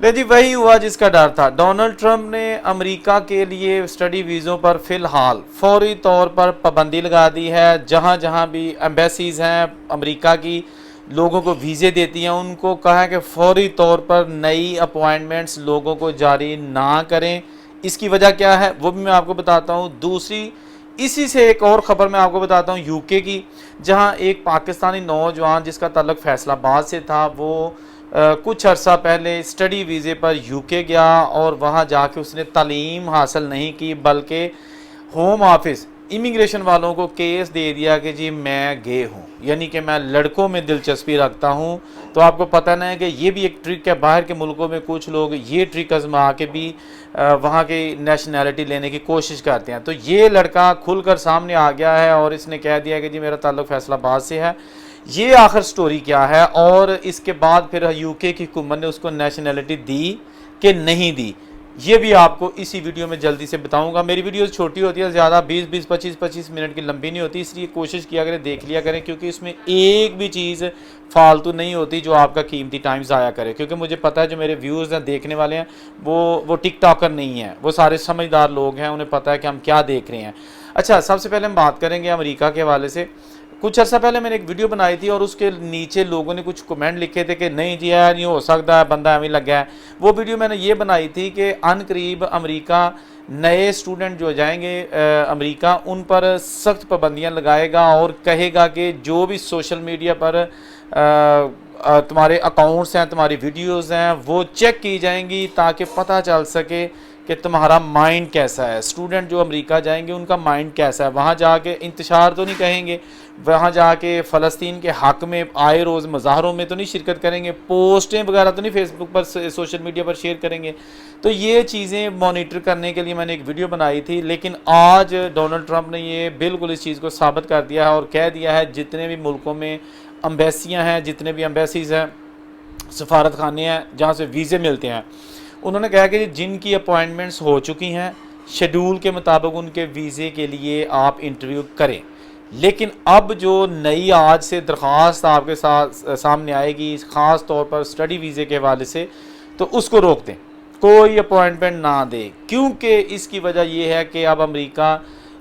ले जी, वही हुआ जिसका डर था। डोनाल्ड ट्रंप ने अमेरिका के लिए स्टडी वीज़ों पर फ़िलहाल फौरी तौर पर पाबंदी लगा दी है। जहाँ जहाँ भी एम्बेसीज़ हैं अमेरिका की, लोगों को वीज़े देती हैं, उनको कहा है कि फौरी तौर पर नई अपॉइंटमेंट्स लोगों को जारी ना करें। इसकी वजह क्या है वो भी मैं आपको बताता हूँ। दूसरी, इसी से एक और ख़बर मैं आपको बताता हूँ यूके की, जहाँ एक पाकिस्तानी नौजवान जिसका ताल्लुक फैसलाबाद से था, वो कुछ अर्सा पहले स्टडी वीज़े पर यूके गया और वहाँ जाके उसने तालीम हासिल नहीं की, बल्कि होम ऑफिस इमिग्रेशन वालों को केस दे दिया कि जी मैं गे हूँ, यानी कि मैं लड़कों में दिलचस्पी रखता हूँ। तो आपको पता ना है कि ये भी एक ट्रिक है। बाहर के मुल्कों में कुछ लोग ये ट्रिक आजमा के भी वहाँ की नेशनैलिटी लेने की कोशिश करते हैं। तो ये लड़का खुलकर सामने आ गया है और इसने कह दिया कि जी मेरा ताल्लुक फैसलाबाद से है। ये आखिर स्टोरी क्या है और इसके बाद फिर यूके की हुकूमत ने उसको नेशनैलिटी दी कि नहीं दी, ये भी आपको इसी वीडियो में जल्दी से बताऊंगा। मेरी वीडियो छोटी होती है, ज़्यादा 20-20, 25-25 मिनट की लंबी नहीं होती, इसलिए कोशिश किया करें, देख लिया करें, क्योंकि इसमें एक भी चीज़ फालतू नहीं होती जो आपका कीमती टाइम ज़ाया करे। क्योंकि मुझे पता है जो मेरे व्यूज़ हैं, देखने वाले हैं, वो टिकटॉकर नहीं हैं, वो सारे समझदार लोग हैं, उन्हें पता है कि हम क्या देख रहे हैं। अच्छा, सबसे पहले हम बात करेंगे अमेरिका के हवाले से। कुछ अर्सा पहले मैंने एक वीडियो बनाई थी और उसके नीचे लोगों ने कुछ कमेंट लिखे थे कि नहीं जी यार नहीं हो सकता है, बंदा एवं लगा है। वो वीडियो मैंने ये बनाई थी कि अनकरीब अमेरिका नए स्टूडेंट जो जाएंगे अमेरिका, उन पर सख्त पाबंदियां लगाएगा और कहेगा कि जो भी सोशल मीडिया पर तुम्हारे अकाउंट्स हैं, तुम्हारी वीडियोस हैं, वो चेक की जाएंगी ताकि पता चल सके कि तुम्हारा माइंड कैसा है। स्टूडेंट जो अमेरिका जाएंगे उनका माइंड कैसा है। वहाँ जाके इंतशार तो नहीं कहेंगे, वहाँ जाके फ़लस्तीन के हक़ में आए रोज़ मुज़ाहरों में तो नहीं शिरकत करेंगे, पोस्टें वगैरह तो नहीं फेसबुक पर सोशल मीडिया पर शेयर करेंगे। तो ये चीज़ें मॉनिटर करने के लिए मैंने एक वीडियो बनाई थी। लेकिन आज डोनाल्ड ट्रंप ने ये बिल्कुल इस चीज़ को साबित कर दिया है और कह दिया है जितने भी मुल्कों में एम्बेसियाँ हैं, जितने भी एम्बेसीज़ हैं, सफारत खाने हैं जहाँ से वीज़े मिलते हैं, उन्होंने कहा कि जिनकी अपॉइंटमेंट्स हो चुकी हैं शेड्यूल के मुताबिक उनके वीज़े के लिए आप इंटरव्यू करें। लेकिन अब जो नई आज से दरख्वास्त आपके साथ सामने आएगी, ख़ास तौर पर स्टडी वीज़े के हवाले से, तो उसको रोक दें, कोई अपॉइंटमेंट ना दें। क्योंकि इसकी वजह यह है कि अब अमेरिका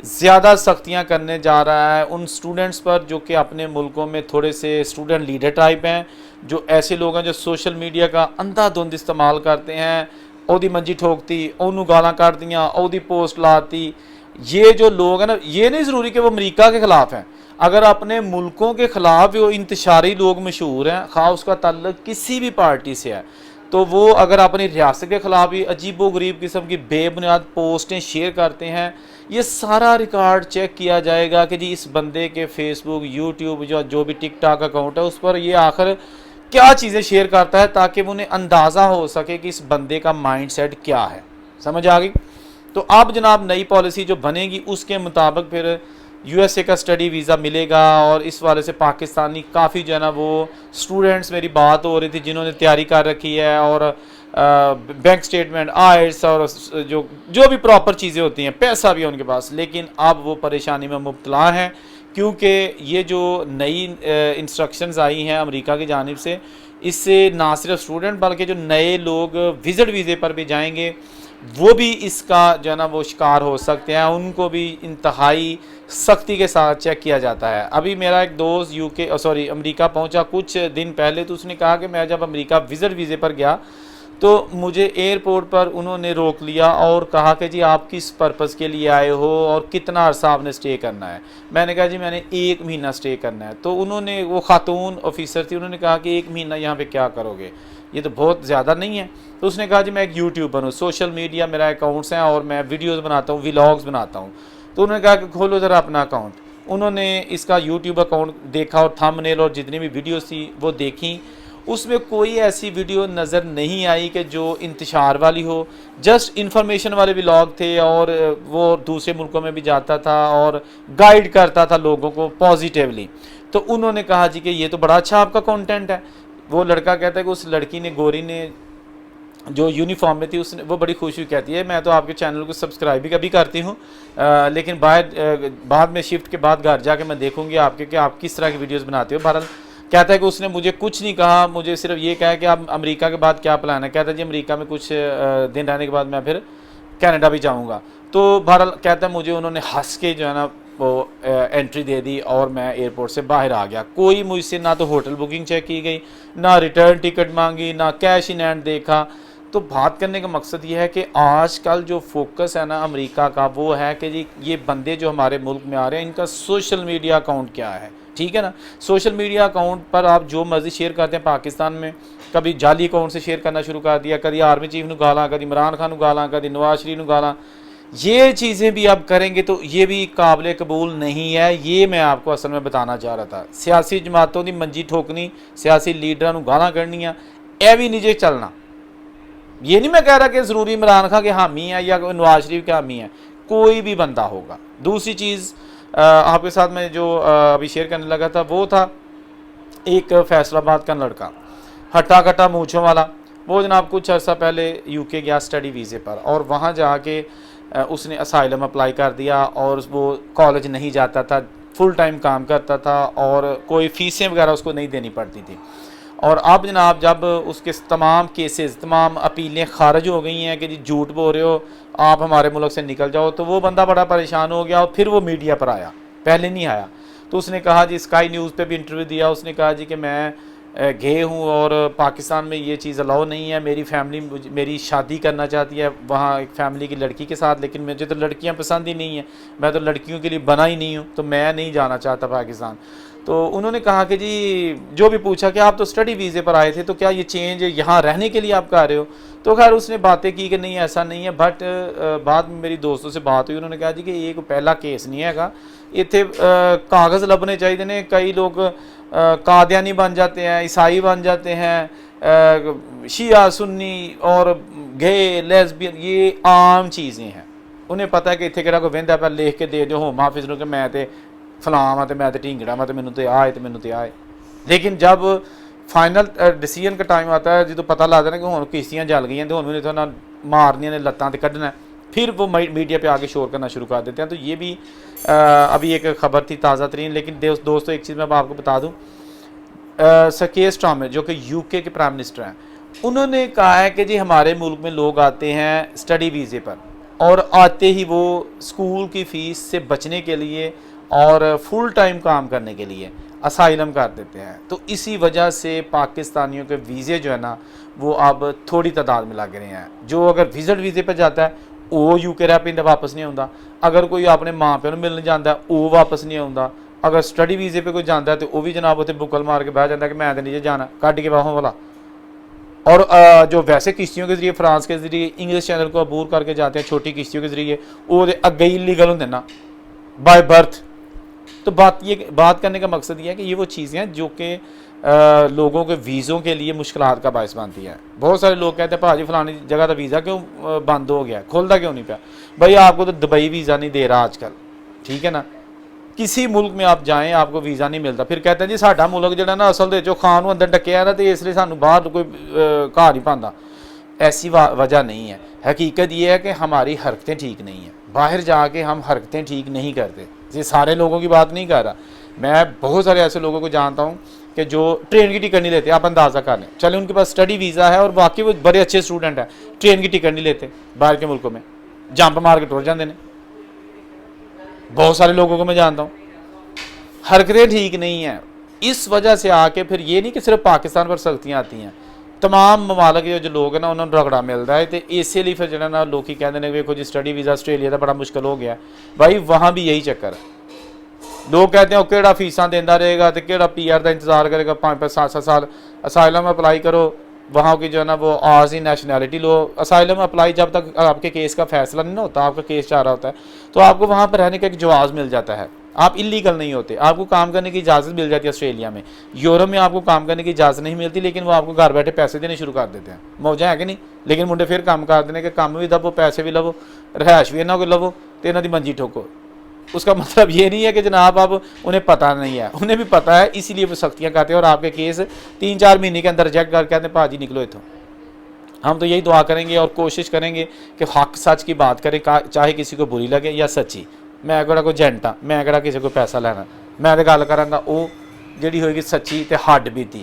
ज़्यादा सख्तियाँ करने जा रहा है उन स्टूडेंट्स पर जो कि अपने मुल्कों में थोड़े से स्टूडेंट लीडर टाइप हैं, जो ऐसे लोग हैं जो सोशल मीडिया का अंधाधुंध इस्तेमाल करते हैं। ओदी मंजी ठोकती, ओनू गालां काट दियाँ, ओदी पोस्ट लाती। ये जो लोग हैं ना, ये नहीं ज़रूरी कि वो अमेरिका के ख़िलाफ़ हैं, अगर अपने मुल्कों के ख़िलाफ़ वो इंतशारी लोग मशहूर हैं, खा उसका ताल्लुक किसी भी पार्टी से है, तो वो अगर अपनी रियासत के ख़िलाफ़ भी अजीबो गरीब किस्म की बेबुनियाद पोस्टें शेयर करते हैं, ये सारा रिकॉर्ड चेक किया जाएगा कि जी इस बंदे के फेसबुक, यूट्यूब, जो भी टिकटॉक अकाउंट है, उस पर ये आखिर क्या चीज़ें शेयर करता है, ताकि उन्हें अंदाज़ा हो सके कि इस बंदे का माइंड सेट क्या है। समझ आ गई? तो अब जनाब नई पॉलिसी जो बनेगी उसके मुताबिक फिर यूएसए का स्टडी वीज़ा मिलेगा। और इस वाले से पाकिस्तानी काफ़ी जो है ना वो स्टूडेंट्स, मेरी बात हो रही थी जिन्होंने तैयारी कर रखी है और बैंक स्टेटमेंट, आयट्स और जो भी प्रॉपर चीज़ें होती हैं, पैसा भी है उनके पास, लेकिन अब वो परेशानी में मुब्तला हैं क्योंकि ये जो नई इंस्ट्रक्शंस आई हैं अमेरिका की जानिब से, इससे ना सिर्फ स्टूडेंट बल्कि जो नए लोग विज़िट वीज़े पर भी जाएंगे वो भी इसका जो है ना वो शिकार हो सकते हैं। उनको भी इंतहाई सख्ती के साथ चेक किया जाता है। अभी मेरा एक दोस्त अमेरिका पहुंचा कुछ दिन पहले, तो उसने कहा कि मैं जब अमेरिका विज़िट वीज़े पर गया तो मुझे एयरपोर्ट पर उन्होंने रोक लिया और कहा कि जी आप किस पर्पज़ के लिए आए हो और कितना अर्सा आपने स्टे करना है। मैंने कहा जी मैंने 1 महीना स्टे करना है। तो उन्होंने, वो खातून ऑफिसर थी, उन्होंने कहा कि 1 महीना यहाँ पे क्या करोगे, ये तो बहुत ज़्यादा नहीं है। तो उसने कहा जी मैं एक यूट्यूबर हूँ, सोशल मीडिया मेरा अकाउंट्स हैं और मैं वीडियोज़ बनाता हूँ, व्लॉग्स बनाता हूँ। तो उन्होंने कहा कि खोलो ज़रा अपना अकाउंट। उन्होंने इसका यूट्यूब अकाउंट देखा और थंबनेल और जितनी भी वीडियोज़ थी वो देखी, उसमें कोई ऐसी वीडियो नज़र नहीं आई कि जो इंतशार वाली हो। जस्ट इन्फॉर्मेशन वाले व्लॉग थे और वो दूसरे मुल्कों में भी जाता था और गाइड करता था लोगों को पॉजिटिवली। तो उन्होंने कहा जी कि ये तो बड़ा अच्छा आपका कंटेंट है। वो लड़का कहता है कि उस लड़की ने, गोरी ने, जो यूनिफॉर्म में थी, उसने, वो बड़ी खुश हुई, कहती है मैं तो आपके चैनल को सब्सक्राइब भी कभी करती हूँ, लेकिन बाद में शिफ्ट के बाद घर जाके मैं देखूँगी आपके कि आप किस तरह की वीडियोज़ बनाते हो। बहरहाल कहता है कि उसने मुझे कुछ नहीं कहा, मुझे सिर्फ ये कहा कि आप अमेरिका के बाद क्या प्लान है। कहता है जी अमेरिका में कुछ दिन रहने के बाद मैं फिर कनाडा भी जाऊंगा। तो बहरहाल कहता है मुझे उन्होंने हंस के जो है ना वो एंट्री दे दी और मैं एयरपोर्ट से बाहर आ गया। कोई मुझसे ना तो होटल बुकिंग चेक की गई, ना रिटर्न टिकट मांगी, ना कैश इन हैंड देखा। तो बात करने का मकसद ये है कि आजकल जो फोकस है ना अमेरिका का, वो है कि जी ये बंदे जो हमारे मुल्क में आ रहे हैं इनका सोशल मीडिया अकाउंट क्या है, ठीक है ना। सोशल मीडिया अकाउंट पर आप जो मर्जी शेयर करते हैं। पाकिस्तान में कभी जाली अकाउंट से शेयर करना शुरू कर दिया, कभी आर्मी चीफ नू गालां, कभी इमरान खान नू गालां, कभी नवाज शरीफ नू गालां। ये चीज़ें भी आप करेंगे तो ये भी काबिल कबूल नहीं है। ये मैं आपको असल में बताना चाह रहा था। सियासी जमातों की मंजी ठोकनी, सियासी लीडर नू गालां कढ़नियां, यह भी नहीं चलना। ये नहीं मैं कह रहा कि ज़रूरी इमरान खान के हामी है या नवाज शरीफ के हामी है, कोई भी बंदा होगा। दूसरी चीज़ आपके साथ में जो अभी शेयर करने लगा था वो था एक फैसलाबाद का लड़का, हट्टा कट्टा मूँछों वाला। वो जनाब कुछ अर्सा पहले यूके गया स्टडी वीज़े पर, और वहाँ जाके उसने असाइलम अप्लाई कर दिया और वो कॉलेज नहीं जाता था, फुल टाइम काम करता था और कोई फ़ीसें वगैरह उसको नहीं देनी पड़ती थी। और अब जनाब जब उसके तमाम केसेस, तमाम अपीलें खारिज हो गई हैं कि जी झूठ बोल रहे हो, आप हमारे मुल्क से निकल जाओ, तो वो बंदा बड़ा परेशान हो गया और फिर वो मीडिया पर आया, पहले नहीं आया। तो उसने कहा जी, स्काई न्यूज़ पे भी इंटरव्यू दिया, उसने कहा जी कि मैं गे हूँ और पाकिस्तान में ये चीज़ अलाउ नहीं है, मेरी फैमिली मेरी शादी करना चाहती है वहाँ एक फ़ैमिली की लड़की के साथ, लेकिन मुझे तो लड़कियाँ पसंद ही नहीं है, मैं तो लड़कियों के लिए बना ही नहीं हूँ, तो मैं नहीं जाना चाहता पाकिस्तान। तो उन्होंने कहा कि जी जो भी पूछा कि आप तो स्टडी वीज़े पर आए थे, तो क्या ये चेंज यहाँ रहने के लिए आप कर रहे हो। तो खैर उसने बातें की कि नहीं ऐसा नहीं है। बट बाद में मेरी दोस्तों से बात हुई, उन्होंने कहा जी कि ये कोई पहला केस नहीं हैगा, इतने कागज़ लभने चाहिए ने। कई लोग कादियानी बन जाते हैं, ईसाई बन जाते हैं, शिया सुन्नी और गे लेस्बियन, ये आम चीज़ें हैं। उन्हें पता है कि इतने कि वेंदा पर लिख के दे दो होम ऑफिस को कि मैं तो फलां हाँ, तो मैं तो ढींगड़ा, मैं तो मैनू तो आए, तो मैनू तो आए। लेकिन जब फाइनल डिसीजन का टाइम आता है, जो पता लगता है कि हुण किश्तियाँ जल गई, तो हुण मैंने तो मारनिया ने लत्तां ते कड्ढना, फिर वो मीडिया पे आके शोर करना शुरू कर देते हैं। तो ये भी अभी एक ख़बर थी ताज़ा तरीन। लेकिन दोस्तों एक चीज़ मैं आपको बता दूँ, सकीर स्टारमर जो कि यूके के प्राइम मिनिस्टर हैं, उन्होंने कहा है कि जी हमारे मुल्क में लोग आते हैं स्टडी वीज़े पर और आते ही वो स्कूल की फ़ीस से बचने के लिए और फुल टाइम काम करने के लिए असाइलम कर देते हैं। तो इसी वजह से पाकिस्तानियों के वीज़े जो है ना वो अब थोड़ी तादाद में लग रहे हैं। जो अगर विजिट वीज़े पर जाता है वो यूके रह पैंदा, वापस नहीं आता। अगर कोई अपने माँ प्यो मिलने जाता है वो वापस नहीं आता। अगर स्टडी वीज़े पे कोई जाता है तो वह भी जनाब उत्थे बुकल मार के बह जाता है कि मैं तो नहीं जाना, कट के बाहों वाला। और जो वैसे किश्तियों के ज़रिए फ्रांस के ज़रिए इंग्लिश चैनल को अबूर करके जाते हैं, छोटी किश्तियों के ज़रिए, वो अगे ही लीगल होंगे ना बाय बर्थ। तो बात करने का मकसद ये है कि ये वो चीज़ें हैं जो कि लोगों के वीज़ों के लिए मुश्किलात का बायस बनती है। बहुत सारे लोग कहते हैं भाजी फलानी जगह का वीज़ा क्यों बंद हो गया, खुलता क्यों नहीं पाया। भाई आपको तो दुबई वीज़ा नहीं दे रहा आजकल, ठीक है ना। किसी मुल्क में आप जाएं आपको वीज़ा नहीं मिलता, फिर कहते हैं जी साडा मुल्क जो ना असल जो खान अंदर डकिया ना, तो इसलिए सानू बाहर कोई घर नहीं पाता। ऐसी वजह नहीं है। हकीकत ये है कि हमारी हरकतें ठीक नहीं हैं, बाहर जाके हम हरकतें ठीक नहीं करते। ये सारे लोगों की बात नहीं कर रहा, मैं बहुत सारे ऐसे लोगों को जानता हूँ कि जो ट्रेन की टिकट नहीं लेते। आप अंदाज़ा कर लें, चले उनके पास स्टडी वीज़ा है और बाकी वो बड़े अच्छे स्टूडेंट हैं, ट्रेन की टिकट नहीं लेते, बाहर के मुल्कों में जंप मार के टुर जाते हैं। बहुत सारे लोगों को मैं जानता हूँ, हरकतें ठीक नहीं हैं। इस वजह से आके फिर ये नहीं कि सिर्फ पाकिस्तान पर सख्तियाँ आती हैं, तमाम ममालक जो लोग हैं ना उन्होंने रगड़ा मिलता है। तो इसलिए फिर जो ना लोग कहते हैं वेखो जी स्टडी वीज़ा आस्ट्रेलिया का बड़ा मुश्किल हो गया। भाई वहाँ भी यही चक्कर है। लोग कहते हैं वो केड़ा फीसा देता रहेगा, तो केड़ा PR का इंतजार करेगा, 5-5 7-7 साल। असाइलम अप्लाई करो, वहाँ की जो है ना वो आज ही नेशनैलिटी लो। असाइलम अप्लाई जब तक आपके केस का फैसला नहीं ना होता, आपका केस चाह रहा होता है, तो आपको वहाँ पर रहने का एक जवाज़ मिल जाता है। आप इलीगल नहीं होते, आपको काम करने की इजाज़त मिल जाती है ऑस्ट्रेलिया में। यूरोप में आपको काम करने की इजाज़त नहीं मिलती, लेकिन वो आपको घर बैठे पैसे देने शुरू कर देते हैं। मौजा है कि नहीं। लेकिन मुंडे फिर काम कर देने के काम भी दबो, पैसे भी लवो, रहायश भी इन्हों को लवो, तो इन्हों की मंजी ठोको। उसका मतलब ये नहीं है कि जनाब अब उन्हें पता नहीं है, उन्हें भी पता है, इसीलिए वो सख्तियाँ करते हैं और आपके केस 3-4 महीने के अंदर रिजेक्ट कर कहते हैं भाजी निकलो इतों। हम तो यही दुआ करेंगे और कोशिश करेंगे कि हक सच की बात करें, चाहे किसी को बुरी लगे या सच्ची। मैं कड़ा कोई जेंट हाँ, मैं कड़ा किसी को पैसा लेना, मैं तो गल करांगा वो ਜਿਹੜੀ ਹੋਏਗੀ ਸੱਚੀ ਤੇ हड बीती।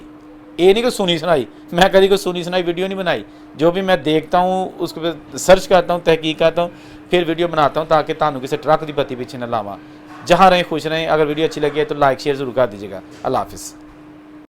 ये नहीं कोई सुनी सुनाई, मैं कभी कोई सुनी सुनाई वीडियो नहीं बनाई। जो भी मैं देखता हूँ उसको पर सर्च करता हूँ, तहकीक करता हूँ, फिर वीडियो बनाता हूँ ताकि तुहानू किसी ट्रक की बत्ती पीछे न लावां। जहाँ रहें खुश रहें। अगर वीडियो अच्छी लगी है तो लाइक शेयर ज़रूर कर दीजिएगा। अल्लाह हाफिज़।